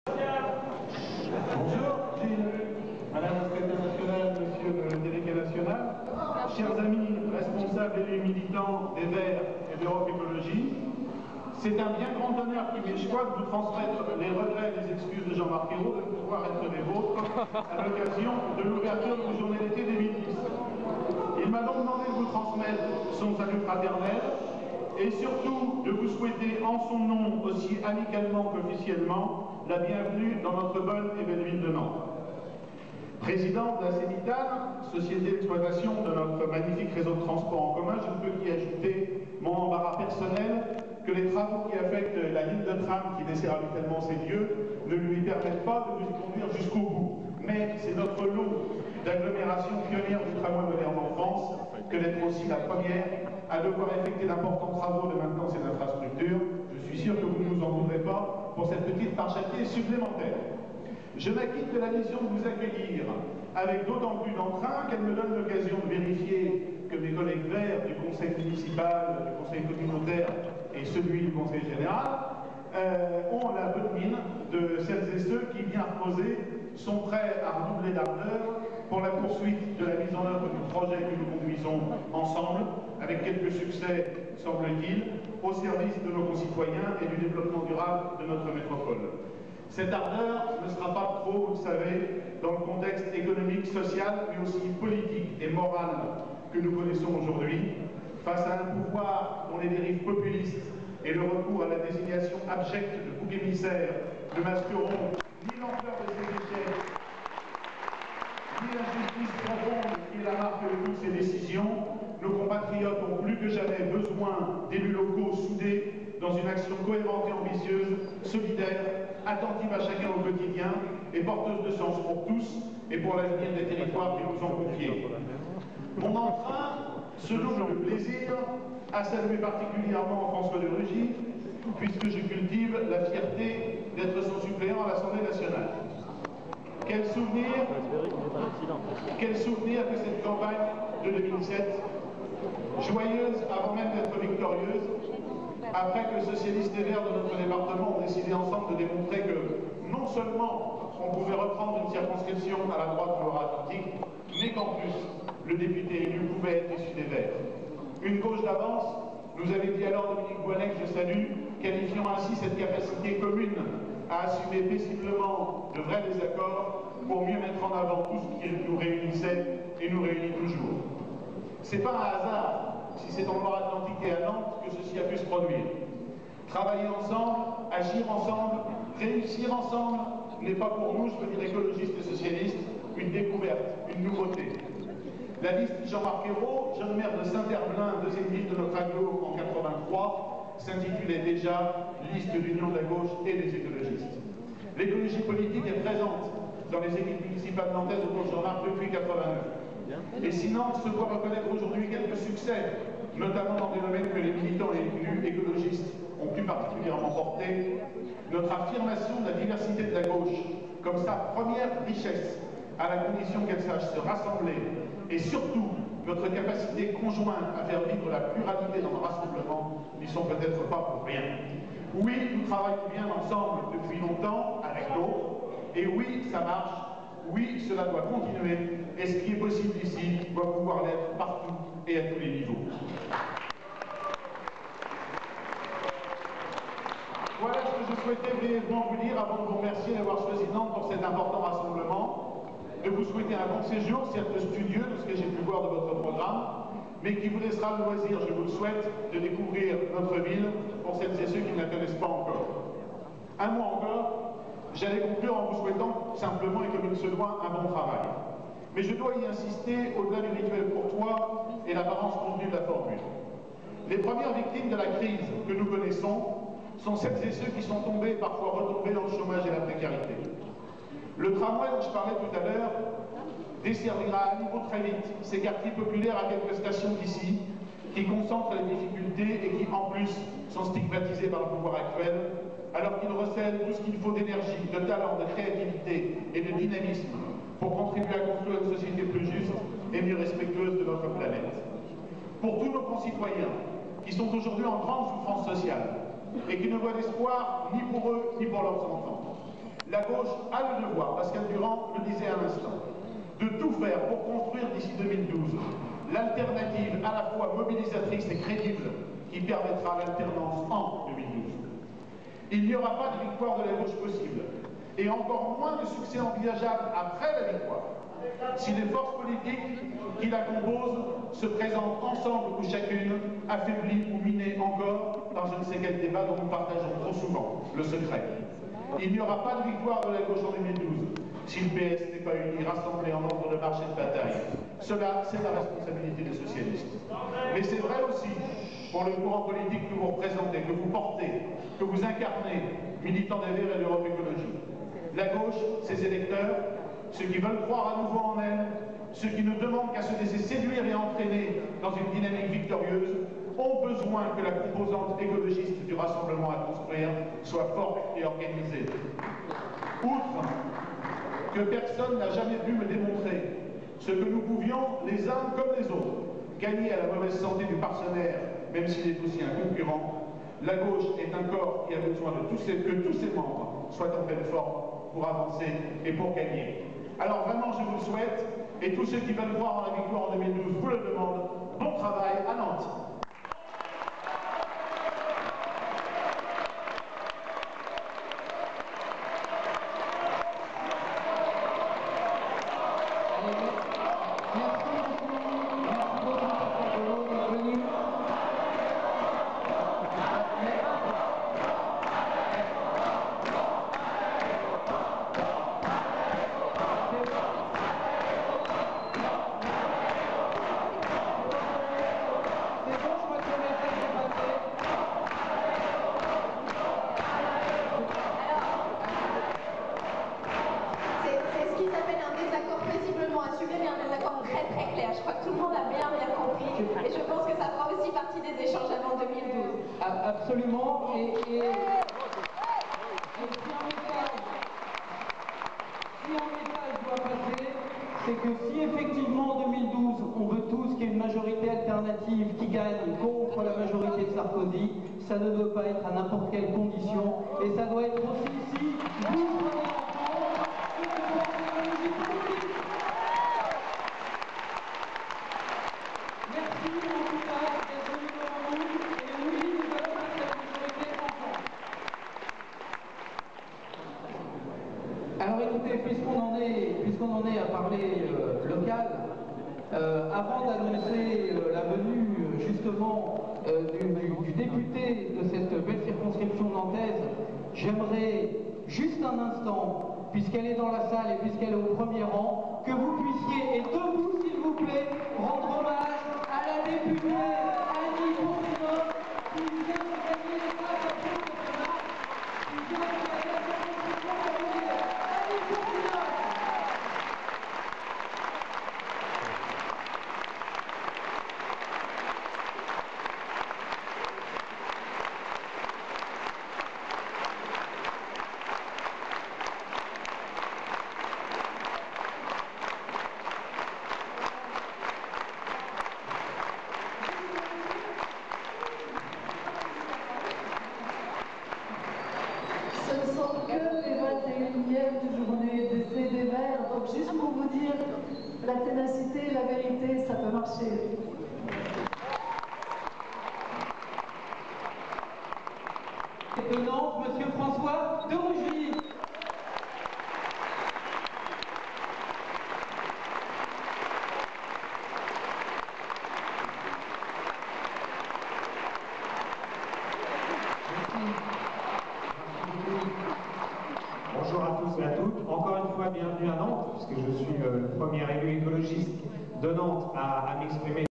Bonjour, Madame la secrétaire nationale, Monsieur le délégué national, chers amis responsables élus militants des Verts et d'Europe Écologie, c'est un bien grand honneur qui m'échoit de vous transmettre les regrets et les excuses de Jean-Marc Ayrault de ne pouvoir être des vôtres à l'occasion de l'ouverture d'une journée d'été 2010. Il m'a donc demandé de vous transmettre son salut fraternel et surtout de vous souhaiter en son nom, aussi amicalement qu'officiellement, la bienvenue dans notre bonne et belle ville de Nantes. Président de la Sénitane, société d'exploitation de notre magnifique réseau de transport en commun, je ne peux qu'y ajouter mon embarras personnel que les travaux qui affectent la ligne de tram qui dessert habituellement ces lieux ne lui permettent pas de nous conduire jusqu'au bout. Mais c'est notre lot d'agglomération pionnière du tramway moderne en France que d'être aussi la première à devoir effectuer d'importants travaux de maintenance et d'infrastructures. Je suis sûr que vous ne nous en voudrez pas pour cette petite marche à pied supplémentaire. Je m'acquitte de la mission de vous accueillir avec d'autant plus d'entrain qu'elle me donne l'occasion de vérifier que mes collègues verts du conseil municipal, du conseil communautaire et celui du conseil général ont la bonne mine de celles et ceux qui, bien reposés, sont prêts à redoubler d'ardeur pour la poursuite de la mise en œuvre du projet que nous conduisons ensemble, avec quelques succès, semble-t-il, au service de nos concitoyens et du développement durable de notre métropole. Cette ardeur ne sera pas trop, vous le savez, dans le contexte économique, social, mais aussi politique et moral que nous connaissons aujourd'hui, face à un pouvoir dont les dérives populistes et le recours à la désignation abjecte de bouc émissaire ne masqueront ni l'ampleur de ces échecs, ni l'injustice profonde qui est la marque de toutes ces décisions. Nos compatriotes ont plus que jamais besoin d'élus locaux soudés dans une action cohérente et ambitieuse, solidaire, attentive à chacun au quotidien et porteuse de sens pour tous et pour l'avenir des territoires qui nous ont confiés. Mon entrain se double de plaisir à saluer particulièrement François de Rugy, puisque je cultive la fierté d'être son suppléant à l'Assemblée nationale. Quel souvenir que cette campagne de 2007, joyeuse avant même d'être victorieuse, après que socialistes et verts de notre département ont décidé ensemble de démontrer que non seulement on pouvait reprendre une circonscription à la droite de Loire-Atlantique, mais qu'en plus, le député élu pouvait être issu des Verts. Une gauche d'avance, nous avait dit alors Dominique Boinec, je salue, qualifiant ainsi cette capacité commune à assumer paisiblement de vrais désaccords pour mieux mettre en avant tout ce qui nous réunissait et nous réunit toujours. C'est pas un hasard si c'est en Loire-Atlantique et à Nantes que ceci a pu se produire. Travailler ensemble, agir ensemble, réussir ensemble n'est pas pour nous, je veux dire écologistes et socialistes, une découverte, une nouveauté. La liste Jean-Marc Ayrault, jeune maire de Saint-Herblain, deuxième ville de notre agglo en 83, s'intitulait déjà Liste d'union de la gauche et des écologistes. L'écologie politique est présente dans les équipes municipales nantaises autour de Jean-Marc depuis 89. Et si Nantes se voit reconnaître aujourd'hui quelques succès, notamment dans des domaines que les militants et élus écologistes ont plus particulièrement porté, notre affirmation de la diversité de la gauche comme sa première richesse, à la condition qu'elle sache se rassembler, et surtout notre capacité conjointe à faire vivre la pluralité dans le rassemblement, n'y sont peut-être pas pour rien. Oui, nous travaillons bien ensemble depuis longtemps avec d'autres, et oui, ça marche, oui, cela doit continuer, et ce qui est possible ici doit pouvoir l'être partout et à tous les niveaux. Voilà ce que je souhaitais brièvement vous dire avant de vous remercier d'avoir choisi Nantes pour cet important rassemblement, de vous souhaiter un bon séjour, certes studieux de ce que j'ai pu voir de votre programme, mais qui vous laissera le loisir, je vous le souhaite, de découvrir notre ville pour celles et ceux qui ne la connaissent pas encore. Un mot encore, j'allais conclure en vous souhaitant simplement, et comme il se doit, un bon travail. Mais je dois y insister au-delà du rituel courtois et l'apparence contenue de la formule. Les premières victimes de la crise que nous connaissons sont celles et ceux qui sont tombés et parfois retombés dans le chômage et la précarité. Le tramway dont je parlais tout à l'heure desservira à nouveau très vite ces quartiers populaires à quelques stations d'ici, qui concentrent les difficultés et qui en plus sont stigmatisés par le pouvoir actuel, alors qu'ils recèlent tout ce qu'il faut d'énergie, de talent, de créativité et de dynamisme pour contribuer à construire une société plus juste et mieux respectueuse de notre planète. Pour tous nos concitoyens qui sont aujourd'hui en grande souffrance sociale et qui ne voient d'espoir ni pour eux ni pour leurs enfants, La gauche a le devoir, Pascal Durand le disait à l'instant, de tout faire pour construire d'ici 2012 l'alternative à la fois mobilisatrice et crédible qui permettra l'alternance en 2012. Il n'y aura pas de victoire de la gauche possible, et encore moins de succès envisageable après la victoire, si les forces politiques qui la composent se présentent ensemble ou chacune, affaiblies ou minées encore dans je ne sais quel débat dont nous partageons trop souvent le secret. Il n'y aura pas de victoire de la gauche en 2012 si le PS n'est pas uni, rassemblé en ordre de marche et de bataille. Cela, c'est la responsabilité des socialistes. Mais c'est vrai aussi pour le courant politique que vous représentez, que vous portez, que vous incarnez, militants des Verts et de l'Europe Écologie. La gauche, ses électeurs, ceux qui veulent croire à nouveau en elle, ceux qui ne demandent qu'à se laisser séduire et entraîner dans une dynamique victorieuse, ont besoin que la composante écologiste du rassemblement à construire soit forte et organisée. Outre que personne n'a jamais pu me démontrer ce que nous pouvions, les uns comme les autres, gagner à la mauvaise santé du partenaire, même s'il est aussi un concurrent, la gauche est un corps qui a besoin de que tous ses membres soient en pleine forme pour avancer et pour gagner. Alors vraiment, je vous le souhaite, et tous ceux qui veulent voir en la victoire en 2012 vous le demandent, bon travail à Nantes. Je crois que tout le monde a bien compris et je pense que ça fera aussi partie des échanges avant 2012. Absolument. Et si un message doit passer, c'est que si effectivement en 2012 on veut tous qu'il y ait une majorité alternative qui gagne contre la majorité de Sarkozy, ça ne doit pas être à n'importe quelle condition et ça doit être aussi si vous prenez en compte ce que pense l'écologie politique. Merci en tout cas d'être venu devant nous et oui, nous allons faire cette majorité ensemble. Alors écoutez, puisqu'on en est à parler local, avant d'annoncer la venue justement du député de cette belle circonscription nantaise, j'aimerais juste un instant, puisqu'elle est dans la salle et puisqu'elle est au premier rang, que vous puissiez, et debout s'il vous plaît, rendre hommage à la députée Annie Boursinov qui vient de gagner les places à Pau-Sénat, qui vient de gagner la circonscription familiale. Annie Boursinov. Ce ne sont que les 21e journée d'essai des Verts, donc juste pour vous dire, la ténacité, la vérité, ça peut marcher. De Nantes, Monsieur François de Rugy. Bonjour à tous et à toutes. Encore une fois, bienvenue à Nantes, puisque je suis le premier élu écologiste de Nantes à m'exprimer.